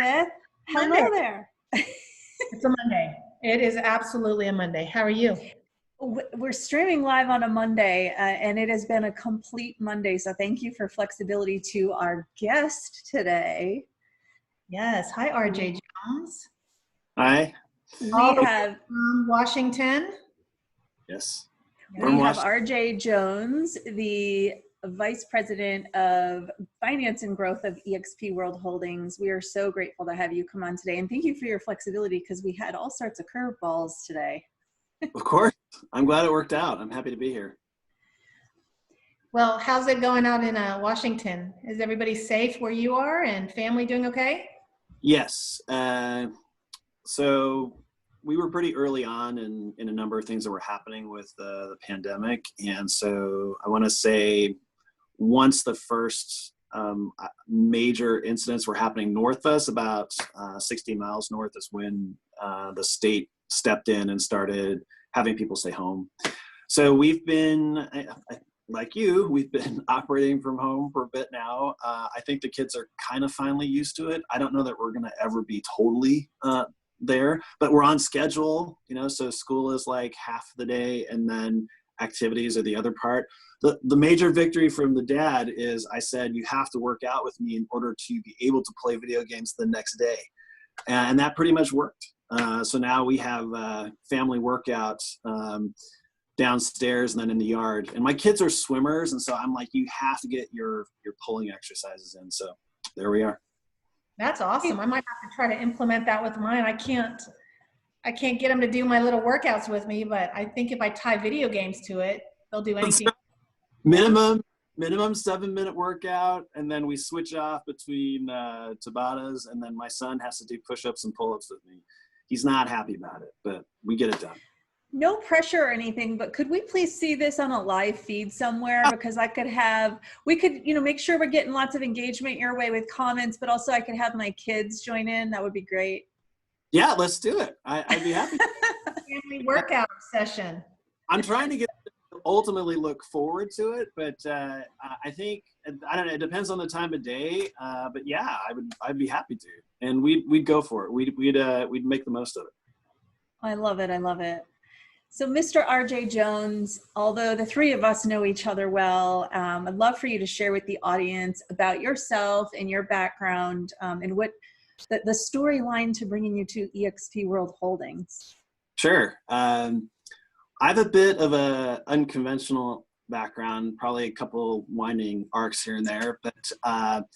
Elizabeth. Monday. Hello there. It's a Monday. It is absolutely a Monday. How are you? We're streaming live on a Monday, and it has been a complete Monday. So thank you for flexibility to our guest today. Yes. Hi, RJ Jones. Hi. We All the way have from Washington. Yes. we have RJ Jones, the Vice President of Finance and Growth of eXp World Holdings. We are so grateful to have you come on today, and thank you for your flexibility because we had all sorts of curveballs today. Of course. I'm glad it worked out. I'm happy to be here. Well, how's it going out in Washington? Is everybody safe where you are and family doing okay? Yes. So we were pretty early on in a number of things that were happening with the pandemic. And so I want to say once the first major incidents were happening north of us, about 60 miles north, is when the state stepped in and started having people stay home. So we've been, like you, we've been operating from home for a bit now. I think the kids are kind of finally used to it. I don't know that we're going to ever be totally there, but we're on schedule, so school is like half the day and then activities are the other part. The major victory from the dad is I said, you have to work out with me in order to be able to play video games the next day. And that pretty much worked. So now we have family workouts downstairs and then in the yard. And my kids are swimmers, and so I'm like, you have to get your pulling exercises in. So there we are. That's awesome. I might have to try to implement that with mine. I can't get them to do my little workouts with me, but I think if I tie video games to it, they'll do anything. Minimum 7-minute workout, and then we switch off between Tabatas, and then my son has to do push-ups and pull-ups with me. He's not happy about it, but we get it done. No pressure or anything, but could we please see this on a live feed somewhere? Because we could, make sure we're getting lots of engagement your way with comments, but also I could have my kids join in. That would be great. Yeah, let's do it. I'd be happy. Family workout session. I'm trying to get ultimately look forward to it, but I think, I don't know, it depends on the time of day, but yeah, I'd be happy to, and we'd go for it. We'd make the most of it. I love it. So Mr. RJ Jones, although the three of us know each other well, I'd love for you to share with the audience about yourself and your background, and what the storyline to bringing you to eXp World Holdings. Sure. I have a bit of a unconventional background, probably a couple winding arcs here and there, but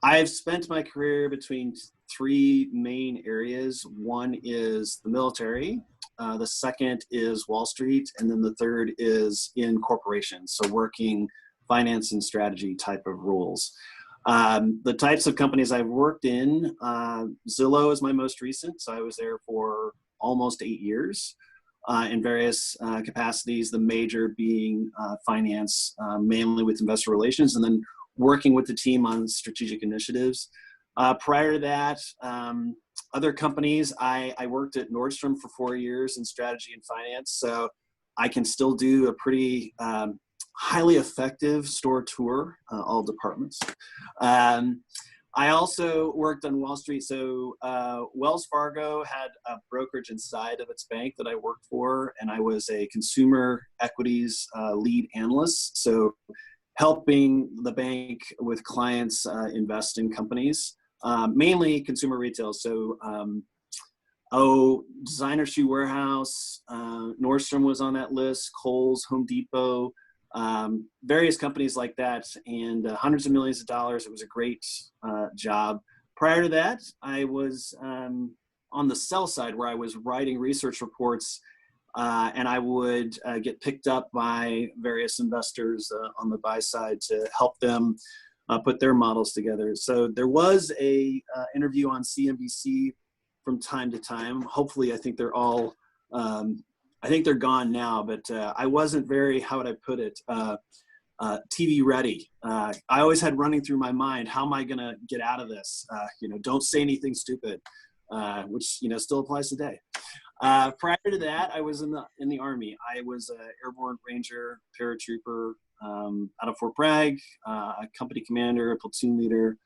I've spent my career between three main areas. One is the military, the second is Wall Street, and then the third is in corporations, so working finance and strategy type of roles. The types of companies I've worked in, Zillow is my most recent, so I was there for almost 8 years. In various capacities, the major being finance, mainly with investor relations, and then working with the team on strategic initiatives. Prior to that, other companies, I worked at Nordstrom for 4 years in strategy and finance, so I can still do a pretty highly effective store tour, all departments. I also worked on Wall Street. So Wells Fargo had a brokerage inside of its bank that I worked for, and I was a consumer equities lead analyst. So helping the bank with clients invest in companies, mainly consumer retail. So Designer Shoe Warehouse, Nordstrom was on that list, Kohl's, Home Depot, various companies like that, and hundreds of millions of dollars. It was a great job. Prior to that, I was on the sell side, where I was writing research reports, and I would get picked up by various investors on the buy side to help them put their models together. So there was a interview on CNBC from time to time. Hopefully, I think they're all I think they're gone now, but I wasn't very, how would I put it, TV ready. I always had running through my mind, how am I going to get out of this? Don't say anything stupid, which, still applies today. Prior to that, I was in the Army. I was an airborne ranger, paratrooper out of Fort Bragg, a company commander, a platoon leader.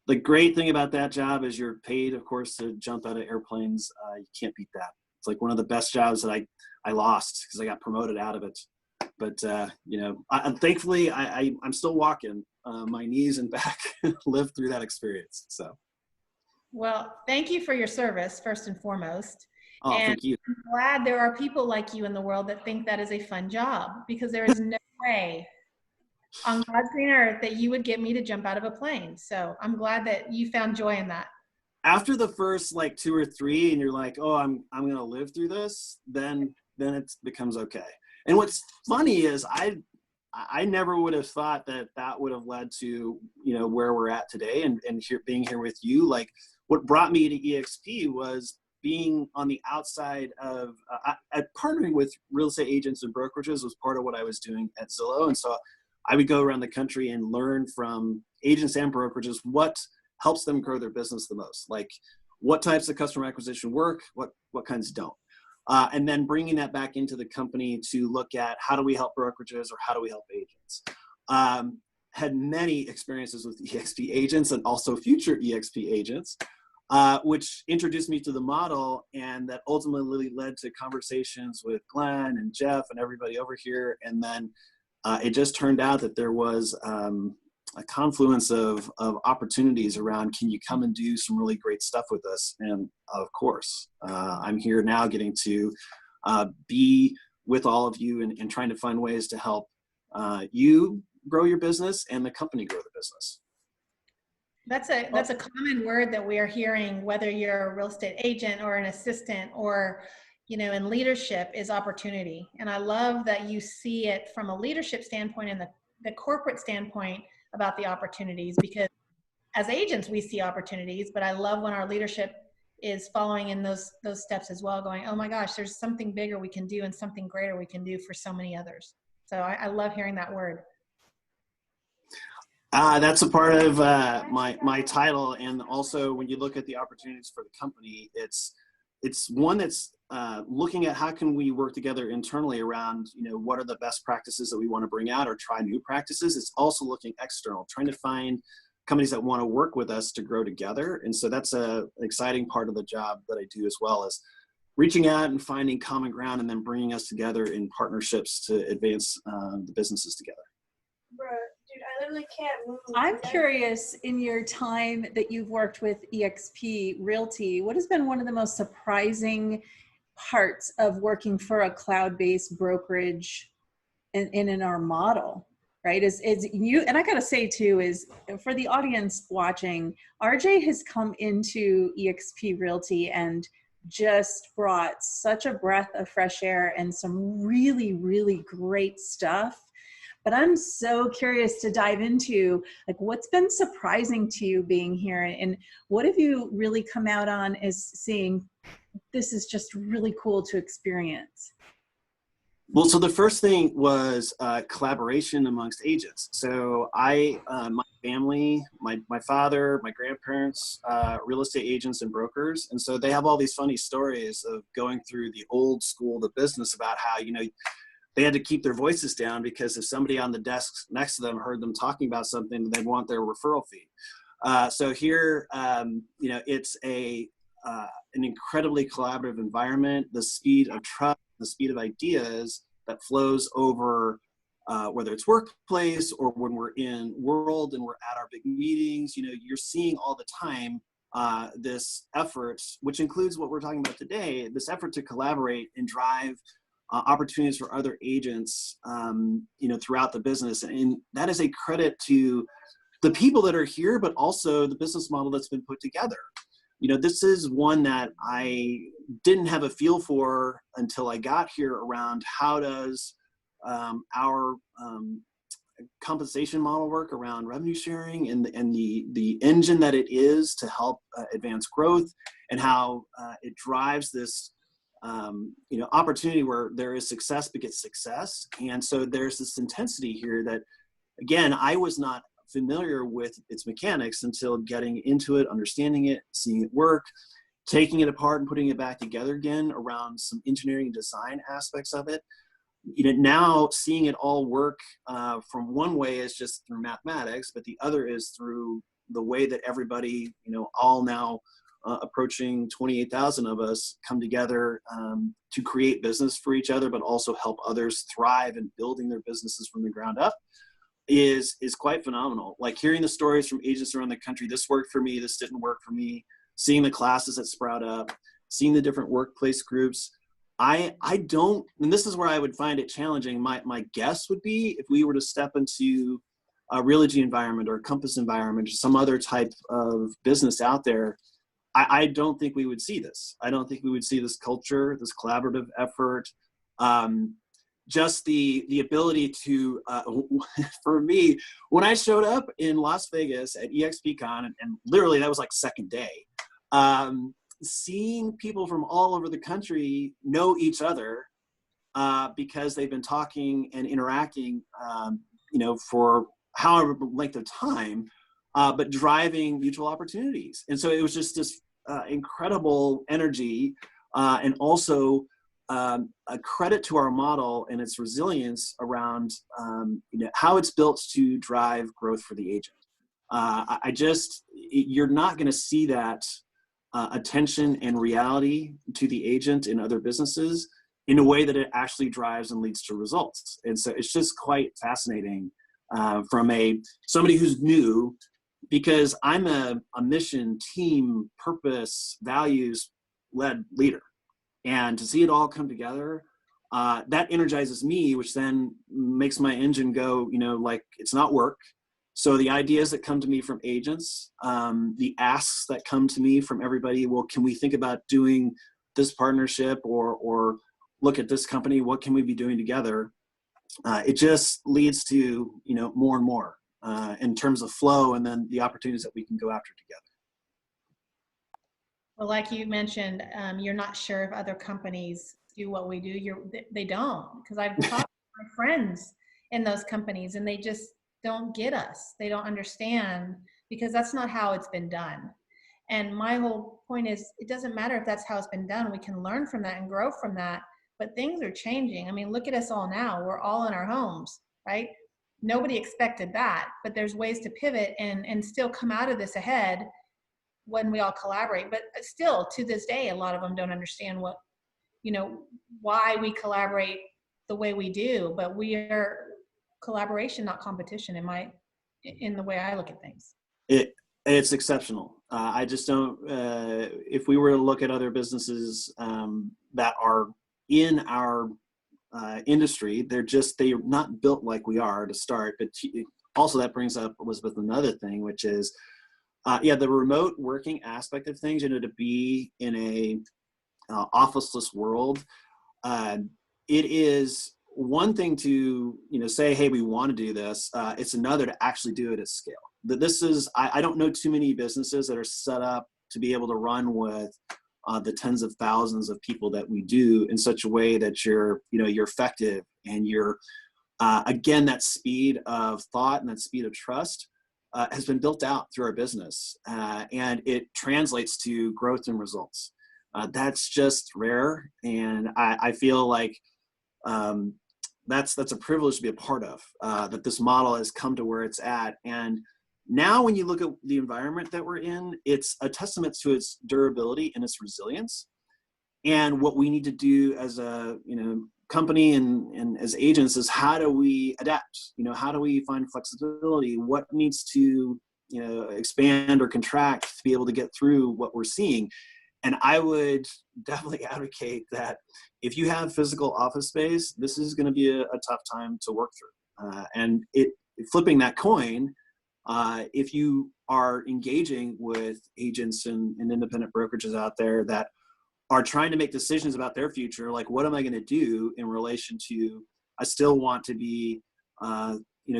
The great thing about that job is you're paid, of course, to jump out of airplanes. You can't beat that. It's like one of the best jobs that I lost because I got promoted out of it. But you know, thankfully I'm still walking. My knees and back lived through that experience. So. Well, thank you for your service, first and foremost. Oh, And thank you. I'm glad there are people like you in the world that think that is a fun job, because there is no way on God's green earth that you would get me to jump out of a plane. So I'm glad that you found joy in that. After the first like 2 or 3, and you're like, oh, I'm gonna live through this, then it becomes okay. And what's funny is I never would have thought that would have led to, you know, where we're at today, and being here with you. Like, what brought me to EXP was being on the outside of partnering with real estate agents and brokerages was part of what I was doing at Zillow. And so I would go around the country and learn from agents and brokerages what helps them grow their business the most. Like, what types of customer acquisition work, what kinds don't. And then bringing that back into the company to look at how do we help brokerages or how do we help agents. Had many experiences with EXP agents and also future EXP agents, which introduced me to the model, and that ultimately led to conversations with Glenn and Jeff and everybody over here. And then it just turned out that there was a confluence of opportunities around, can you come and do some really great stuff with us? And of course, I'm here now getting to be with all of you and trying to find ways to help you grow your business and the company grow the business. That's a common word that we are hearing, whether you're a real estate agent or an assistant or, you know, in leadership, is opportunity. And I love that you see it from a leadership standpoint and the corporate standpoint about the opportunities, because as agents, we see opportunities, but I love when our leadership is following in those steps as well, going, oh my gosh, there's something bigger we can do and something greater we can do for so many others. So I love hearing that word. That's a part of my title. And also when you look at the opportunities for the company, it's one that's looking at how can we work together internally around, you know, what are the best practices that we want to bring out or try new practices. It's also looking external, trying to find companies that want to work with us to grow together. And so that's an exciting part of the job that I do, as well as reaching out and finding common ground and then bringing us together in partnerships to advance the businesses together. Dude, I literally can't move. I'm curious, in your time that you've worked with EXP Realty, what has been one of the most surprising parts of working for a cloud-based brokerage in our model, right? Is you, and I gotta say too, is for the audience watching, RJ has come into EXP Realty and just brought such a breath of fresh air and some really, really great stuff. But I'm so curious to dive into, like, what's been surprising to you being here, and what have you really come out on as seeing this is just really cool to experience? Well, so the first thing was collaboration amongst agents. So my family, my father, my grandparents, real estate agents and brokers. And so they have all these funny stories of going through the old school, the business, about how, you know, they had to keep their voices down because if somebody on the desk next to them heard them talking about something, they'd want their referral fee. So here, you know, it's an incredibly collaborative environment. The speed of trust, the speed of ideas that flows over, whether it's workplace or when we're in world and we're at our big meetings, you know, you're seeing all the time this effort, which includes what we're talking about today, this effort to collaborate and drive opportunities for other agents, you know, throughout the business. And that is a credit to the people that are here, but also the business model that's been put together. You know, this is one that I didn't have a feel for until I got here, around how does our compensation model work around revenue sharing and the engine that it is to help advance growth, and how it drives this you know, opportunity where there is success begets success. And so there's this intensity here that, again, I was not familiar with its mechanics until getting into it, understanding it, seeing it work, taking it apart and putting it back together again around some engineering and design aspects of it. You know, now seeing it all work from one way is just through mathematics, but the other is through the way that everybody, all now approaching 28,000 of us come together to create business for each other, but also help others thrive in building their businesses from the ground up is quite phenomenal. Like hearing the stories from agents around the country, this worked for me, this didn't work for me, seeing the classes that sprout up, seeing the different workplace groups. I don't, and this is where I would find it challenging. My guess would be if we were to step into a Realogy environment or a Compass environment or some other type of business out there, I don't think we would see this. I don't think we would see this culture, this collaborative effort, just the ability to, for me, when I showed up in Las Vegas at EXPCon, and literally that was like second day, seeing people from all over the country know each other because they've been talking and interacting, for however length of time, but driving mutual opportunities. And so it was just this incredible energy and also a credit to our model and its resilience around how it's built to drive growth for the agent. You're not going to see that attention and reality to the agent in other businesses in a way that it actually drives and leads to results. And so it's just quite fascinating from somebody who's new, because I'm a mission, team, purpose, values led leader. And to see it all come together, that energizes me, which then makes my engine go, like it's not work. So the ideas that come to me from agents, the asks that come to me from everybody, well, can we think about doing this partnership or look at this company? What can we be doing together? It just leads to, more and more in terms of flow and then the opportunities that we can go after together. Well, like you mentioned, you're not sure if other companies do what we do. They don't, because I've talked to my friends in those companies and they just don't get us. They don't understand because that's not how it's been done. And my whole point is it doesn't matter if that's how it's been done. We can learn from that and grow from that, but things are changing. I mean, look at us all now. We're all in our homes, right? Nobody expected that, but there's ways to pivot and still come out of this ahead when we all collaborate. But still, to this day, a lot of them don't understand why we collaborate the way we do. But we are collaboration, not competition, in the way I look at things. It's exceptional. I just don't, if we were to look at other businesses that are in our industry, they're not built like we are to start. But also that brings up, Elizabeth, another thing, which is, the remote working aspect of things, to be in a officeless world, it is one thing to, say, hey, we want to do this. It's another to actually do it at scale. I don't know too many businesses that are set up to be able to run with the tens of thousands of people that we do in such a way that you're effective and you're, again, that speed of thought and that speed of trust has been built out through our business, and it translates to growth and results. That's just rare, and I feel like that's a privilege to be a part of, that this model has come to where it's at. And now when you look at the environment that we're in, it's a testament to its durability and its resilience. And what we need to do as a company and as agents is, how do we adapt? How do we find flexibility? What needs to expand or contract to be able to get through what we're seeing? And I would definitely advocate that if you have physical office space, this is going to be a tough time to work through. And flipping that coin, if you are engaging with agents and independent brokerages out there that are trying to make decisions about their future, like, what am I going to do in relation to, I still want to be,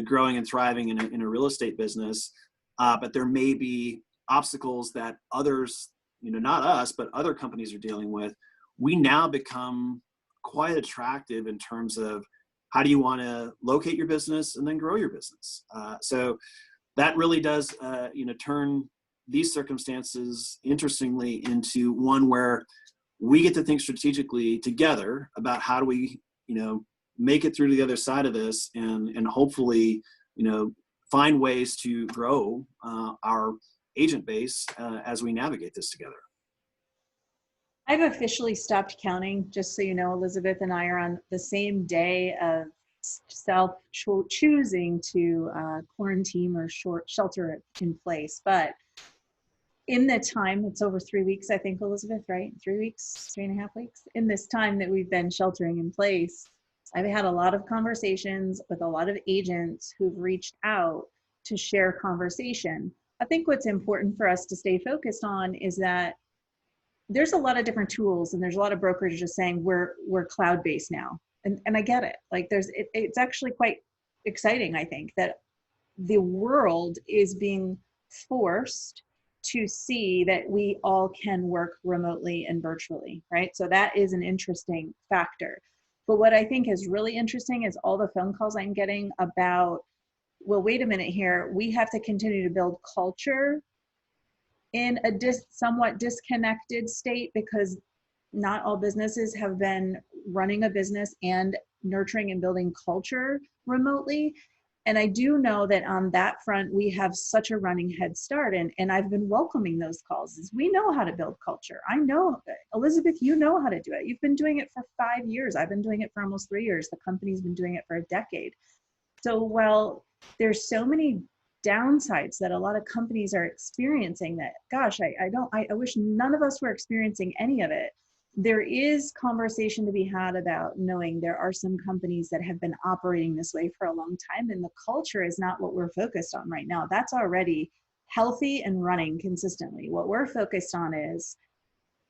growing and thriving in a real estate business, but there may be obstacles that others, not us, but other companies are dealing with. We now become quite attractive in terms of how do you want to locate your business and then grow your business. So that really does, turn these circumstances, interestingly, into one where we get to think strategically together about how do we, make it through to the other side of this and hopefully, find ways to grow our agent base as we navigate this together. I've officially stopped counting, just so you know. Elizabeth and I are on the same day of choosing to quarantine or shelter in place. But in the time, it's over 3 weeks, I think, Elizabeth, right? 3 weeks, 3.5 weeks. In this time that we've been sheltering in place, I've had a lot of conversations with a lot of agents who've reached out to share conversation. I think what's important for us to stay focused on is that there's a lot of different tools, and there's a lot of brokers just saying we're cloud-based now. And I get it. Like it's actually quite exciting, I think, that the world is being forced to see that we all can work remotely and virtually, right? So that is an interesting factor. But what I think is really interesting is all the phone calls I'm getting about, well, wait a minute here, we have to continue to build culture in a somewhat disconnected state, because not all businesses have been running a business and nurturing and building culture remotely. And I do know that on that front, we have such a running head start. And I've been welcoming those calls. Is we know how to build culture. I know, Elizabeth, you know how to do it. You've been doing it for 5 years. I've been doing it for almost 3 years. The company's been doing it for a decade. So while there's so many downsides that a lot of companies are experiencing, that, gosh, I wish none of us were experiencing any of it. There is conversation to be had about knowing there are some companies that have been operating this way for a long time, and the culture is not what we're focused on right now. That's already healthy and running consistently. What we're focused on is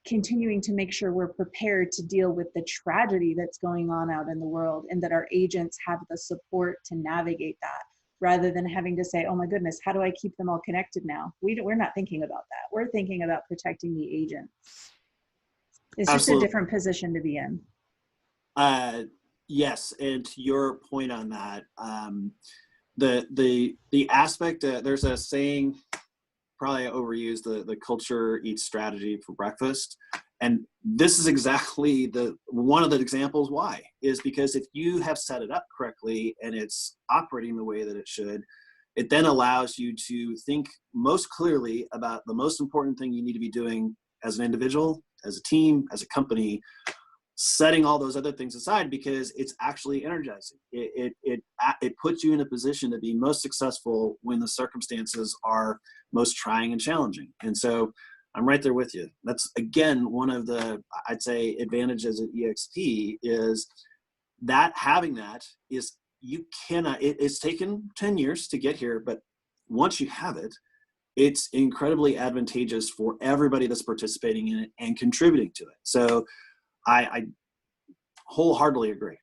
continuing to make sure we're prepared to deal with the tragedy that's going on out in the world, and that our agents have the support to navigate that, rather than having to say, oh my goodness, how do I keep them all connected now? We're not thinking about that. We're thinking about protecting the agents. It's just a different position to be in. Yes, and to your point on that, the aspect, there's a saying, probably overused, the culture eats strategy for breakfast. And this is exactly one of the examples why, is because if you have set it up correctly and it's operating the way that it should, it then allows you to think most clearly about the most important thing you need to be doing as an individual, as a team, as a company, setting all those other things aside, because it's actually energizing. It puts you in a position to be most successful when the circumstances are most trying and challenging. And so I'm right there with you. That's, again, one of the, I'd say, advantages at EXP is that having that is, you cannot, it's taken 10 years to get here, but once you have it, it's incredibly advantageous for everybody that's participating in it and contributing to it. So I wholeheartedly agree.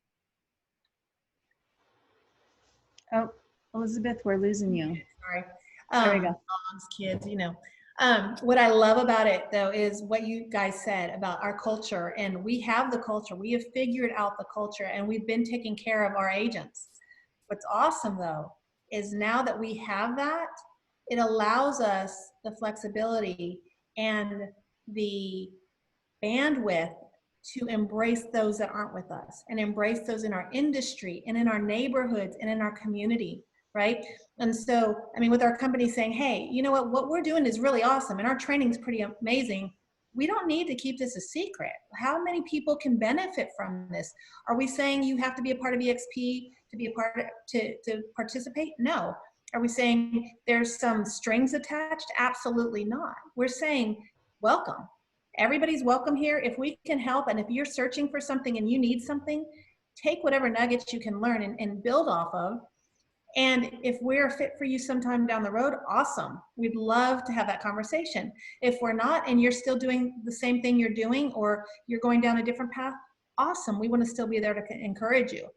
Oh, Elizabeth, we're losing you. Sorry. There we go. Dogs, kids, you know. What I love about it, though, is what you guys said about our culture. And we have the culture. We have figured out the culture, and we've been taking care of our agents. What's awesome, though, is now that we have that, it allows us the flexibility and the bandwidth to embrace those that aren't with us, and embrace those in our industry and in our neighborhoods and in our community, right? And so, I mean, with our company saying, hey, you know what we're doing is really awesome and our training's pretty amazing. We don't need to keep this a secret. How many people can benefit from this? Are we saying you have to be a part of EXP to be a part of, to participate? No. Are we saying there's some strings attached? Absolutely not. We're saying welcome. Everybody's welcome here. If we can help, and if you're searching for something and you need something, take whatever nuggets you can learn and build off of. And if we're a fit for you sometime down the road, awesome. We'd love to have that conversation. If we're not, and you're still doing the same thing you're doing, or you're going down a different path, awesome. We want to still be there to encourage you.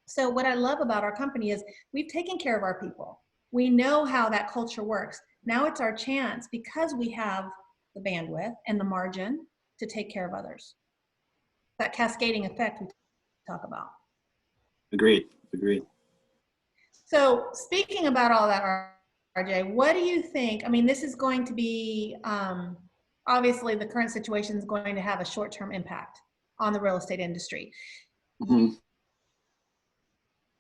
So what I love about our company is we've taken care of our people. We know how that culture works. Now it's our chance, because we have the bandwidth and the margin, to take care of others. That cascading effect we talk about. Agreed. So speaking about all that, RJ, what do you think? I mean, this is going to be, obviously the current situation is going to have a short-term impact on the real estate industry. Mm-hmm.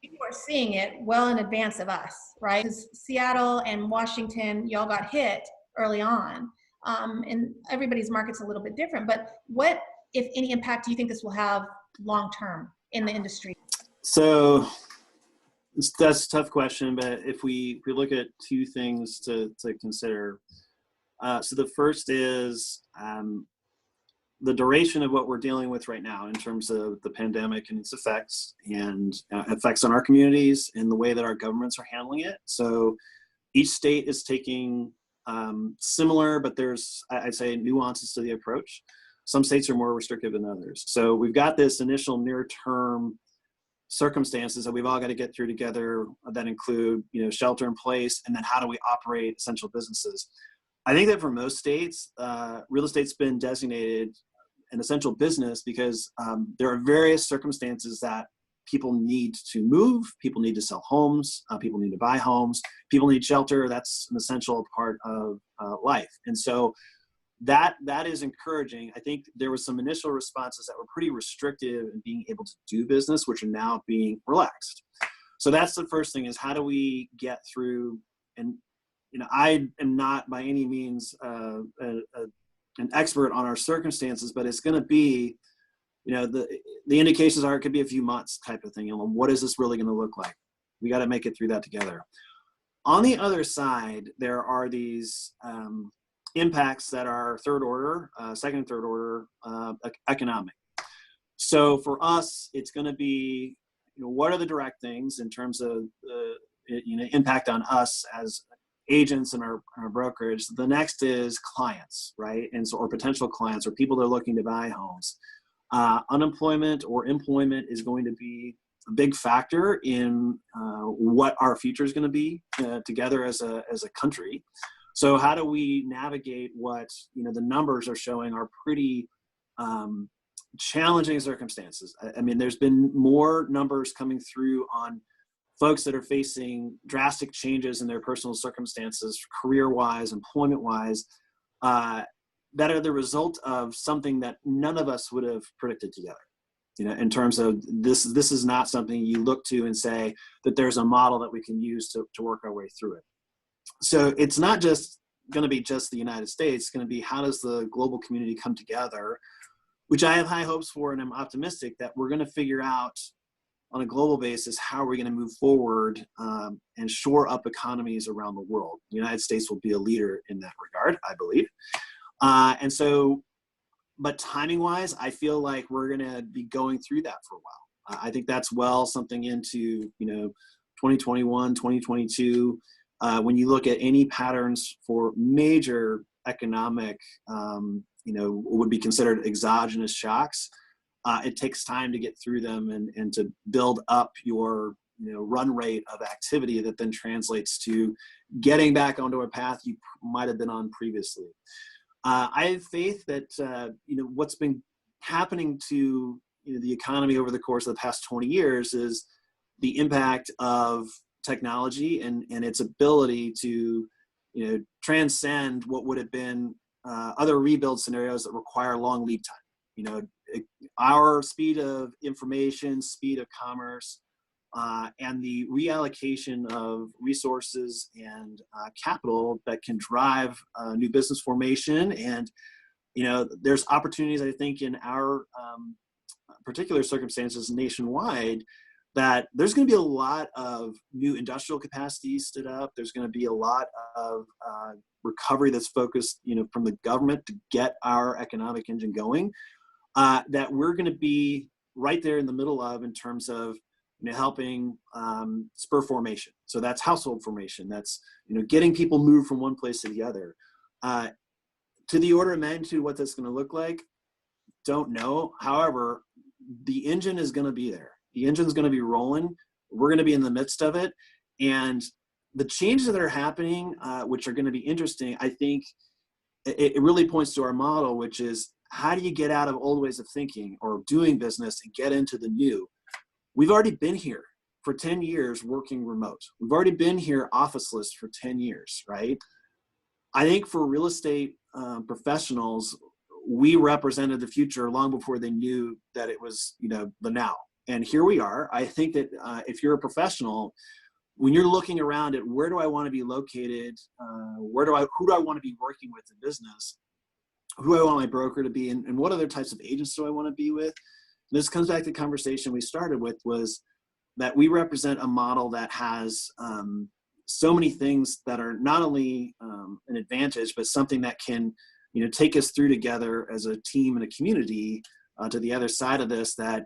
people are seeing it well in advance of us, right? Because Seattle and Washington, y'all got hit early on. And everybody's market's a little bit different, but what, if any, impact do you think this will have long term in the industry? So that's a tough question, but if we look at two things to consider. So the first is the duration of what we're dealing with right now in terms of the pandemic and its effects, and effects on our communities and the way that our governments are handling it. So each state is taking similar, but there's, I'd say, nuances to the approach. Some states are more restrictive than others. So we've got this initial near-term circumstances that we've all got to get through together that include, shelter in place, and then how do we operate essential businesses. I think that for most states, real estate's been designated an essential business because there are various circumstances that people need to move, people need to sell homes, people need to buy homes, people need shelter. That's an essential part of life. And so that is encouraging. I think there was some initial responses that were pretty restrictive in being able to do business, which are now being relaxed. So that's the first thing, is how do we get through? And I am not by any means an expert on our circumstances, but it's going to be, the indications are it could be a few months type of thing. What is this really going to look like? We got to make it through that together. On the other side, there are these impacts that are second and third order economic. So for us, it's going to be, what are the direct things in terms of impact on us as agents and our brokerage. The next is clients, right? And so, or potential clients, or people that are looking to buy homes. Unemployment or employment is going to be a big factor in what our future is going to be together as a country. So how do we navigate what the numbers are showing are pretty challenging circumstances? I mean, there's been more numbers coming through on folks that are facing drastic changes in their personal circumstances, career-wise, employment-wise, that are the result of something that none of us would have predicted together. In terms of this is not something you look to and say that there's a model that we can use to work our way through it. So it's not just going to be just the United States. It's going to be, how does the global community come together, which I have high hopes for, and I'm optimistic that we're going to figure out on a global basis how are we going to move forward and shore up economies around the world. The United States will be a leader in that regard, I believe. And so, but timing-wise, I feel like we're going to be going through that for a while. I think that's something into 2021, 2022. When you look at any patterns for major economic, what would be considered exogenous shocks, it takes time to get through them and to build up your run rate of activity that then translates to getting back onto a path you might have been on previously. I have faith that what's been happening to the economy over the course of the past 20 years is the impact of technology and its ability to transcend what would have been other rebuild scenarios that require long lead time. Our speed of information, speed of commerce, and the reallocation of resources and capital that can drive new business formation. And there's opportunities, I think, in our particular circumstances nationwide, that there's going to be a lot of new industrial capacity stood up. There's going to be a lot of recovery that's focused, from the government to get our economic engine going, that we're going to be right there in the middle of in terms of helping spur formation. So that's household formation. That's getting people moved from one place to the other. To the order of magnitude, what that's going to look like, don't know. However, the engine is going to be there. The engine's going to be rolling. We're going to be in the midst of it. And the changes that are happening, which are going to be interesting, I think it really points to our model, which is, how do you get out of old ways of thinking or doing business and get into the new? We've already been here for 10 years working remote. We've already been here officeless for 10 years, right? I think for real estate professionals, we represented the future long before they knew that it was, the now. And here we are. I think that if you're a professional, when you're looking around at where do I want to be located, who do I want to be working with in business, who do I want my broker to be, and what other types of agents do I want to be with? This comes back to the conversation we started with, was that we represent a model that has so many things that are not only an advantage, but something that can, take us through together as a team and a community to the other side of this, that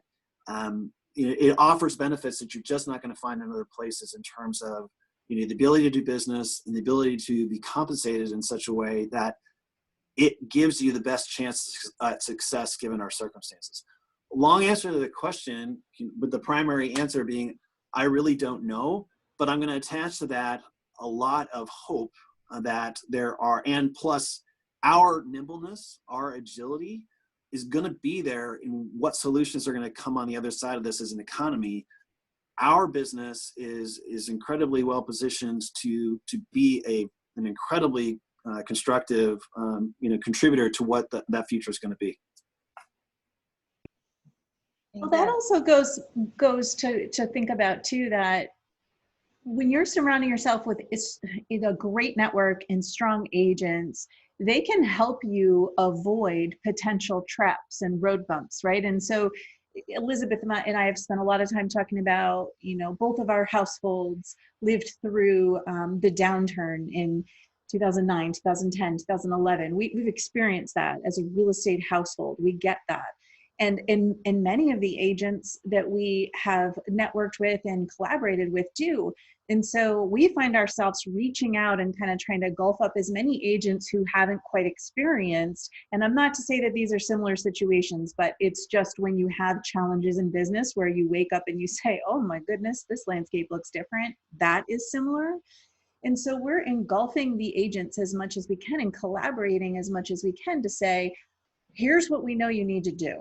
it offers benefits that you're just not going to find in other places, in terms of the ability to do business and the ability to be compensated in such a way that it gives you the best chance at success given our circumstances. Long answer to the question, with the primary answer being, I really don't know, but I'm going to attach to that a lot of hope that there are, and plus our nimbleness, our agility is going to be there in what solutions are going to come on the other side of this as an economy. Our business is incredibly well positioned to be an incredibly constructive contributor to what that future is going to be. Well, that also goes to think about too, that when you're surrounding yourself with a great network and strong agents, they can help you avoid potential traps and road bumps, right? And so Elizabeth and I have spent a lot of time talking about, both of our households lived through the downturn in 2009, 2010, 2011. We've experienced that as a real estate household. We get that. And many of the agents that we have networked with and collaborated with do. And so we find ourselves reaching out and kind of trying to gulf up as many agents who haven't quite experienced. And I'm not to say that these are similar situations, but it's just when you have challenges in business where you wake up and you say, oh my goodness, this landscape looks different. That is similar. And so we're engulfing the agents as much as we can and collaborating as much as we can to say, here's what we know you need to do.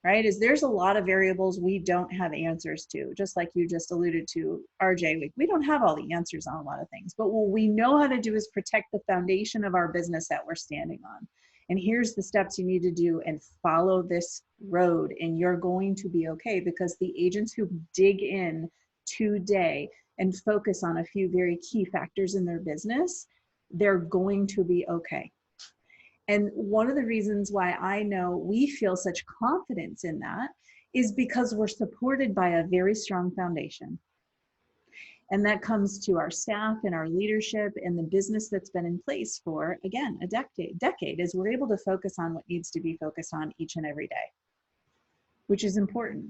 Right? There's a lot of variables we don't have answers to, just like you just alluded to, RJ. We don't have all the answers on a lot of things, but what we know how to do is protect the foundation of our business that we're standing on. And here's the steps you need to do, and follow this road, and you're going to be okay, because the agents who dig in today and focus on a few very key factors in their business, they're going to be okay. And one of the reasons why I know we feel such confidence in that is because we're supported by a very strong foundation. And that comes to our staff and our leadership and the business that's been in place for, again, a decade, as we're able to focus on what needs to be focused on each and every day, which is important.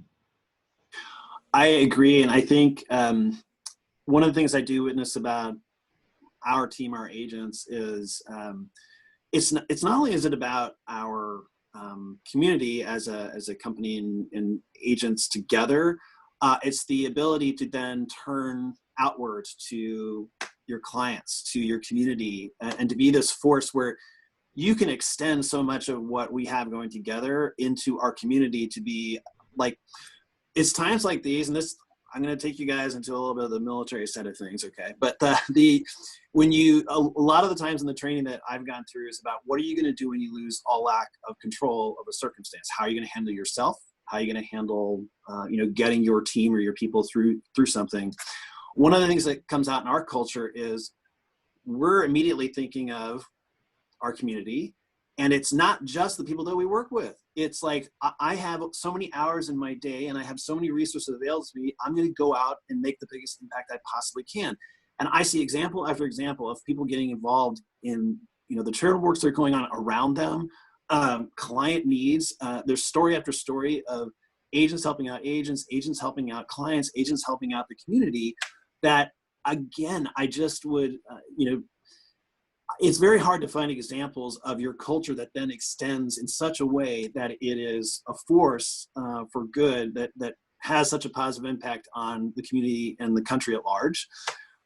I agree. And I think one of the things I do witness about our team, our agents, is it's not only is it about our community as a company and agents together, it's the ability to then turn outwards to your clients, to your community, and to be this force where you can extend so much of what we have going together into our community, to be like, it's times like these, and this, I'm going to take you guys into a little bit of the military side of things, okay? But when you, a lot of the times in the training that I've gone through is about, what are you going to do when you lose all lack of control of a circumstance? How are you going to handle yourself? How are you going to handle, getting your team or your people through something? One of the things that comes out in our culture is we're immediately thinking of our community, and it's not just the people that we work with. It's like, I have so many hours in my day and I have so many resources available to me. I'm going to go out and make the biggest impact I possibly can. And I see example after example of people getting involved in, the charitable works that are going on around them, client needs. There's story after story of agents helping out agents, agents helping out clients, agents helping out the community. That, again, I just would, it's very hard to find examples of your culture that then extends in such a way that it is a force for good that has such a positive impact on the community and the country at large.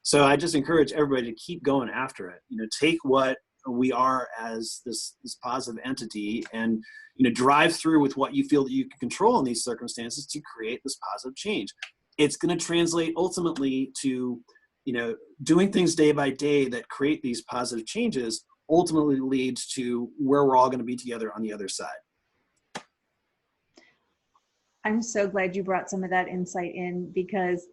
So I just encourage everybody to keep going after it. Take what we are as this positive entity and, drive through with what you feel that you can control in these circumstances to create this positive change. It's going to translate ultimately to, doing things day by day that create these positive changes, ultimately leads to where we're all going to be together on the other side. I'm so glad you brought some of that insight in, because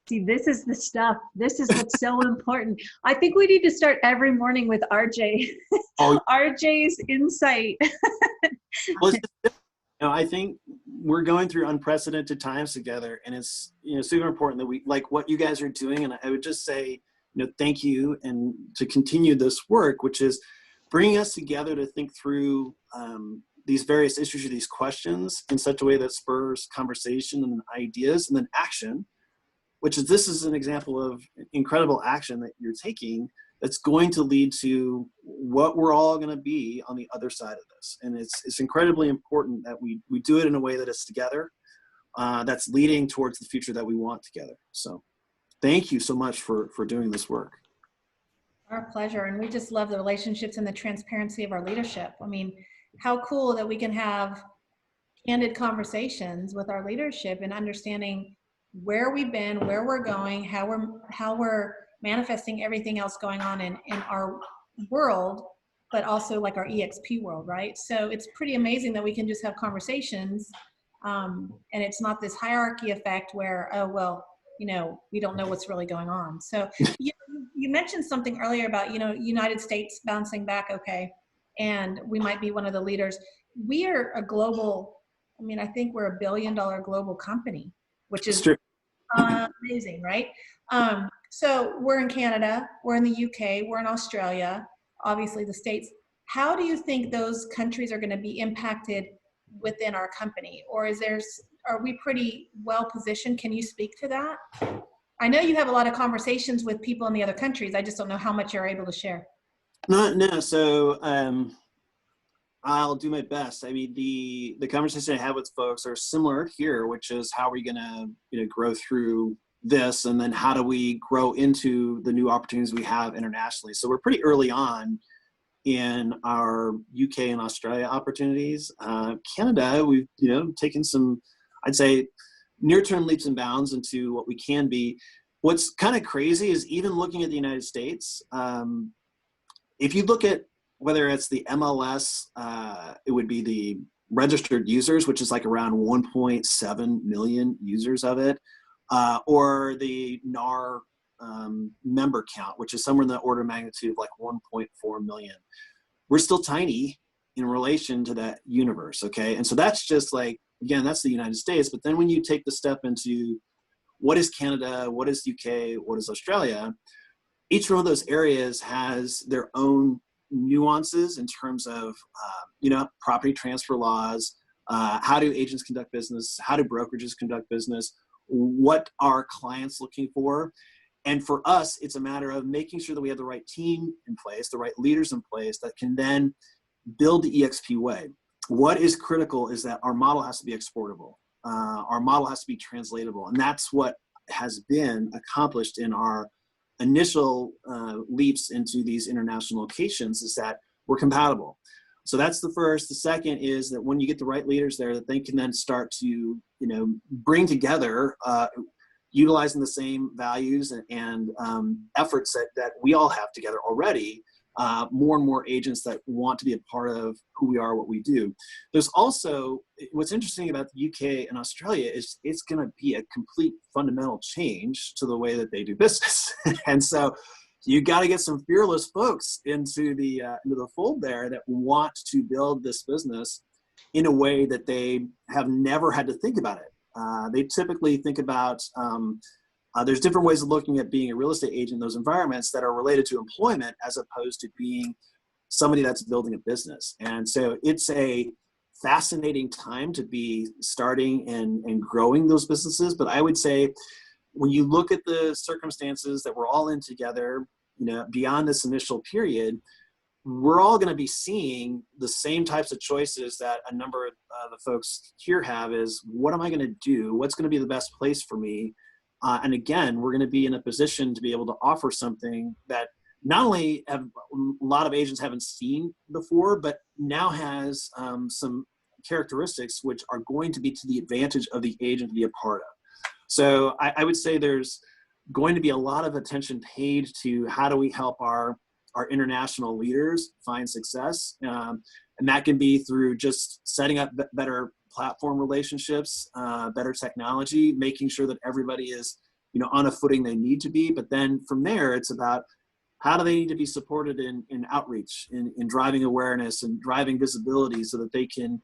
see, this is the stuff. This is what's so important. I think we need to start every morning with RJ. Oh, RJ's insight. well, I think we're going through unprecedented times together, and it's super important that we like what you guys are doing. And I would just say, thank you, and to continue this work, which is bringing us together to think through these various issues or these questions in such a way that spurs conversation and ideas and then action, which is, this is an example of incredible action that you're taking that's going to lead to what we're all going to be on the other side of this. And it's incredibly important that we do it in a way that is together, that's leading towards the future that we want together. So thank you so much for doing this work. Our pleasure. And we just love the relationships and the transparency of our leadership. I mean, how cool that we can have candid conversations with our leadership and understanding where we've been, where we're going, how we're manifesting everything else going on in our world, but also like our EXP world, right? So it's pretty amazing that we can just have conversations, and it's not this hierarchy effect where, oh, well, we don't know what's really going on. So you mentioned something earlier about, United States bouncing back okay, and we might be one of the leaders. We are a global, I think we're $1 billion global company, which is amazing, right? So we're in Canada, we're in the UK, we're in Australia, obviously the States. How do you think those countries are going to be impacted within our company? Or are we pretty well positioned? Can you speak to that? I know you have a lot of conversations with people in the other countries. I just don't know how much you're able to share. No. So I'll do my best. I mean, the conversation I have with folks are similar here, which is how are we going to grow through this, and then how do we grow into the new opportunities we have internationally. So we're pretty early on in our UK and Australia opportunities. Canada, we've taken some, I'd say, near-term leaps and bounds into what we can be. What's kind of crazy is even looking at the United States, if you look at whether it's the MLS, it would be the registered users, which is like around 1.7 million users of it, or the NAR member count, which is somewhere in the order of magnitude of like 1.4 million. We're still tiny in relation to that universe, okay? And so that's just like, again, that's the United States. But then when you take the step into what is Canada, what is UK, what is Australia, each one of those areas has their own nuances in terms of, property transfer laws, how do agents conduct business, how do brokerages conduct business, what are clients looking for. And for us, it's a matter of making sure that we have the right team in place, the right leaders in place that can then build the EXP way. What is critical is that our model has to be exportable. Our model has to be translatable. And that's what has been accomplished in our initial leaps into these international locations, is that we're compatible. So that's the first. The second is that when you get the right leaders there, that they can then start to, bring together, utilizing the same values and efforts that we all have together already, more and more agents that want to be a part of who we are, what we do. There's also, what's interesting about the UK and Australia is it's going to be a complete fundamental change to the way that they do business. And so you got to get some fearless folks into the fold there that want to build this business in a way that they have never had to think about it. They typically think about, there's different ways of looking at being a real estate agent in those environments that are related to employment as opposed to being somebody that's building a business. And so it's a fascinating time to be starting and growing those businesses. But I would say when you look at the circumstances that we're all in together, beyond this initial period, we're all going to be seeing the same types of choices that a number of the folks here have is, what am I going to do? What's going to be the best place for me? And again, we're going to be in a position to be able to offer something that not only have a lot of agents haven't seen before, but now has some characteristics which are going to be to the advantage of the agent to be a part of. So I would say there's going to be a lot of attention paid to how do we help our international leaders find success. And that can be through just setting up better platform relationships, better technology, making sure that everybody is, on a footing they need to be. But then from there, it's about how do they need to be supported in outreach, in driving awareness and driving visibility so that they can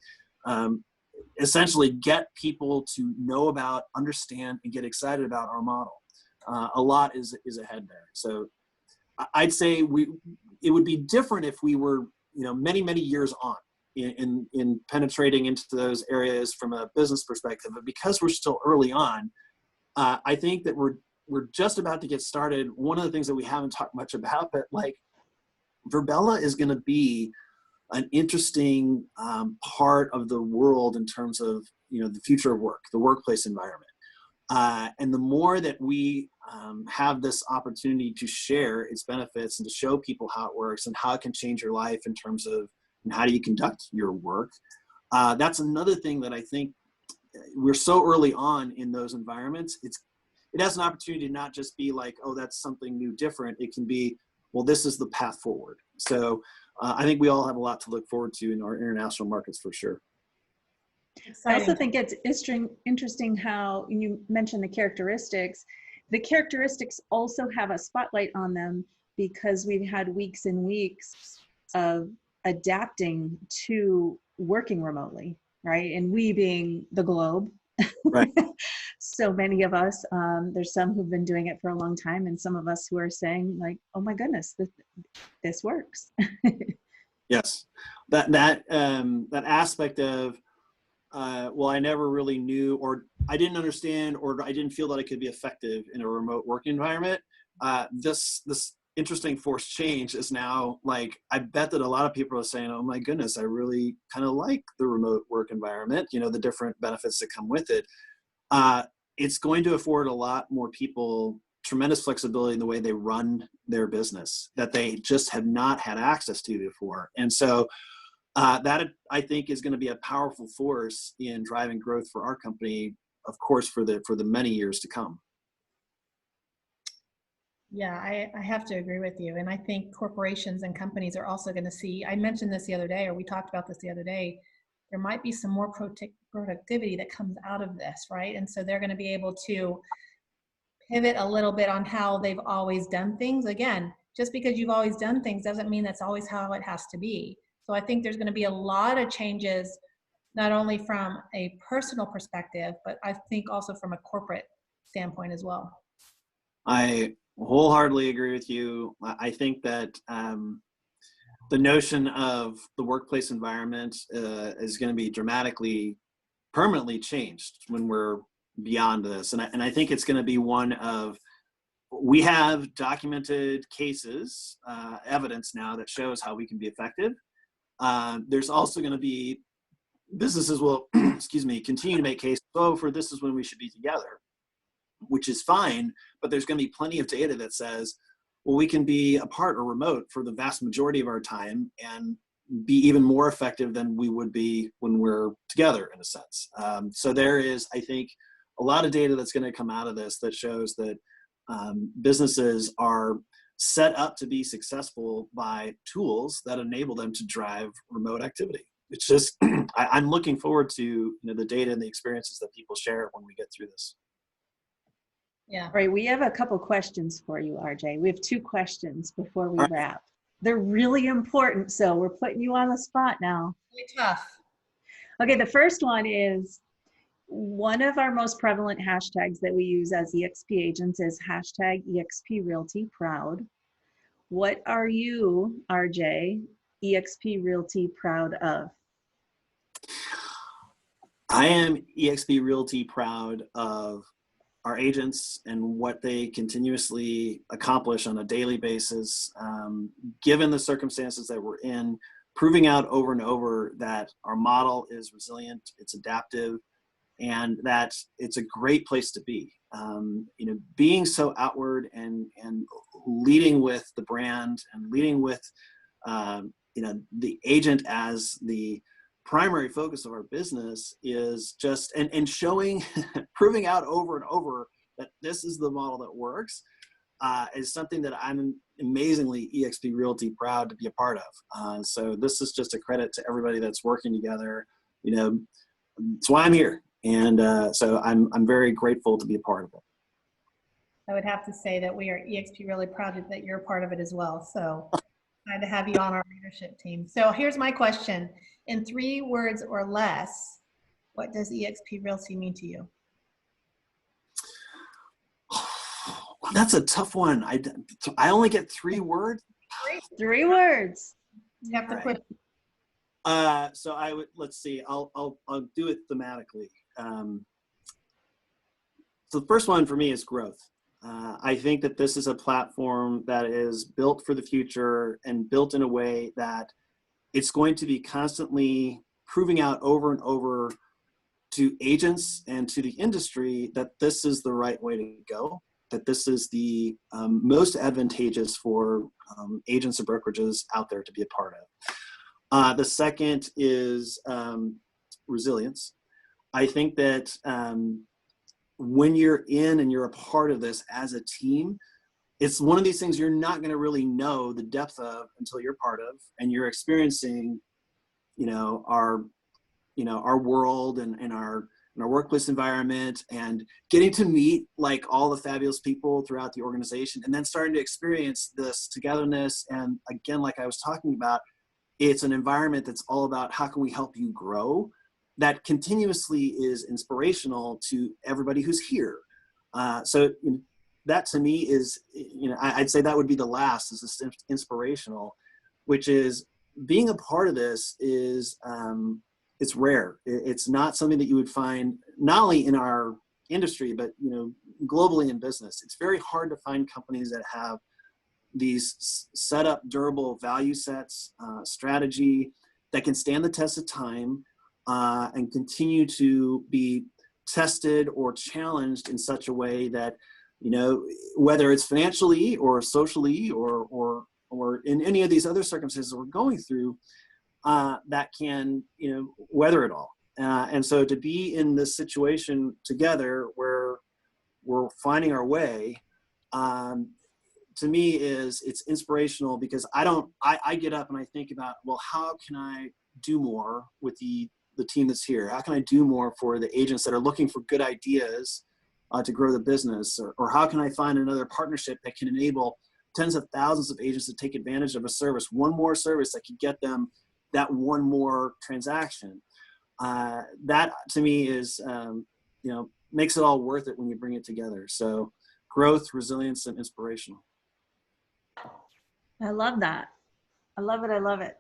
essentially get people to know about, understand, and get excited about our model. A lot is ahead there. So I'd say it would be different if we were, many, many years on in penetrating into those areas from a business perspective. But because we're still early on, I think that we're just about to get started. One of the things that we haven't talked much about, but like Virbela is going to be an interesting part of the world in terms of, the future of work, the workplace environment. And the more that we have this opportunity to share its benefits and to show people how it works and how it can change your life in terms of how do you conduct your work, that's another thing that I think we're so early on in those environments. It has an opportunity to not just be like, oh, that's something new, different. It can be, well, this is the path forward. So I think we all have a lot to look forward to in our international markets for sure. I also think it's interesting how you mentioned the characteristics. The characteristics also have a spotlight on them because we've had weeks and weeks of adapting to working remotely, right? And we being the globe. Right. So many of us, there's some who've been doing it for a long time, and some of us who are saying like, oh my goodness, this works. Yes. That aspect of, well, I never really knew, or I didn't understand, or I didn't feel that I could be effective in a remote work environment. This interesting forced change is now like, I bet that a lot of people are saying, oh my goodness, I really kind of like the remote work environment, the different benefits that come with it. It's going to afford a lot more people tremendous flexibility in the way they run their business that they just have not had access to before. And so that I think is going to be a powerful force in driving growth for our company, of course, for the many years to come. Yeah, I have to agree with you. And I think corporations and companies are also going to see, I mentioned this the other day, or we talked about this the other day, there might be some more productivity that comes out of this, right? And so they're going to be able to pivot a little bit on how they've always done things. Again, just because you've always done things doesn't mean that's always how it has to be. So I think there's going to be a lot of changes, not only from a personal perspective, but I think also from a corporate standpoint as well. I wholeheartedly agree with you. I think that the notion of the workplace environment is going to be dramatically, permanently changed when we're beyond this. And I think it's going to be one of, we have documented cases, evidence now that shows how we can be effective. There's also going to be, businesses will, continue to make cases, for this is when we should be together, which is fine, but there's going to be plenty of data that says, well, we can be apart or remote for the vast majority of our time and be even more effective than we would be when we're together, in a sense. So there is, I think, a lot of data that's going to come out of this that shows that businesses are set up to be successful by tools that enable them to drive remote activity. It's just, I'm looking forward to the data and the experiences that people share when we get through this. Yeah. All right, we have a couple questions for you, RJ. We have 2 questions before we wrap. They're really important, so we're putting you on the spot now. Really tough. Okay, the first one is, one of our most prevalent hashtags that we use as EXP agents is hashtag EXP Realty Proud. What are you, RJ, EXP Realty proud of? I am EXP Realty proud of our agents and what they continuously accomplish on a daily basis, given the circumstances that we're in, proving out over and over that our model is resilient, it's adaptive, and that it's a great place to be. Being so outward and leading with the brand and leading with the agent as the primary focus of our business is just, and showing, proving out over and over that this is the model that works, is something that I'm amazingly EXP Realty proud to be a part of. So this is just a credit to everybody that's working together. it's why I'm here. And so I'm very grateful to be a part of it. I would have to say that we are at EXP really proud that you're a part of it as well. So glad to have you on our leadership team. So here's my question. In 3 words or less, what does EXP Realty mean to you? That's a tough one. I only get 3 words. 3 words. You have to put. So let's see. I'll do it thematically. So the first one for me is growth. I think that this is a platform that is built for the future and built in a way that it's going to be constantly proving out over and over to agents and to the industry that this is the right way to go, that this is the most advantageous for agents or brokerages out there to be a part of. The second is resilience. I think that when you're in and you're a part of this as a team, it's one of these things you're not going to really know the depth of until you're part of, and you're experiencing, our world and our workplace environment, and getting to meet like all the fabulous people throughout the organization, and then starting to experience this togetherness. And again, like I was talking about, it's an environment that's all about how can we help you grow, that continuously is inspirational to everybody who's here. So that to me is, I'd say that would be the last, is this inspirational, which is being a part of this is, it's rare. It's not something that you would find not only in our industry, but globally in business. It's very hard to find companies that have these set up durable value sets, strategy that can stand the test of time, and continue to be tested or challenged in such a way that, whether it's financially or socially or in any of these other circumstances we're going through, that can, weather it all. And so to be in this situation together where we're finding our way, to me it's inspirational, because I get up and I think about, well, how can I do more with the team that's here? How can I do more for the agents that are looking for good ideas to grow the business? Or how can I find another partnership that can enable tens of thousands of agents to take advantage of a service, one more service that could get them that one more transaction? That to me is, makes it all worth it when you bring it together. So growth, resilience, and inspirational. I love that. I love it. I love it.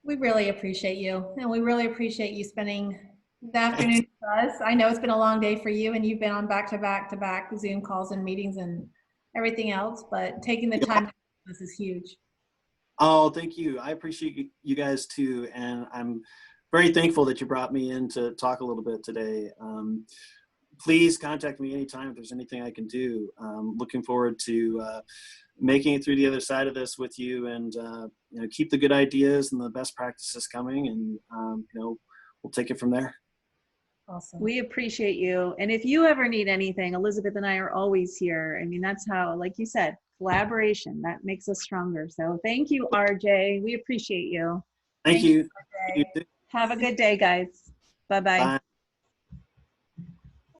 We really appreciate you, and we really appreciate you spending the afternoon with us. I know it's been a long day for you, and you've been on back-to-back Zoom calls and meetings and everything else, but taking the time to do this is huge. Oh, thank you. I appreciate you guys too, and I'm very thankful that you brought me in to talk a little bit today. Please contact me anytime if there's anything I can do. Looking forward to making it through the other side of this with you, and keep the good ideas and the best practices coming, and we'll take it from there. Awesome. We appreciate you. And if you ever need anything, Elizabeth and I are always here. I mean, that's how, like you said, collaboration, that makes us stronger. So thank you, RJ. We appreciate you. Thank you. Have a good day, guys. Bye-bye. Bye.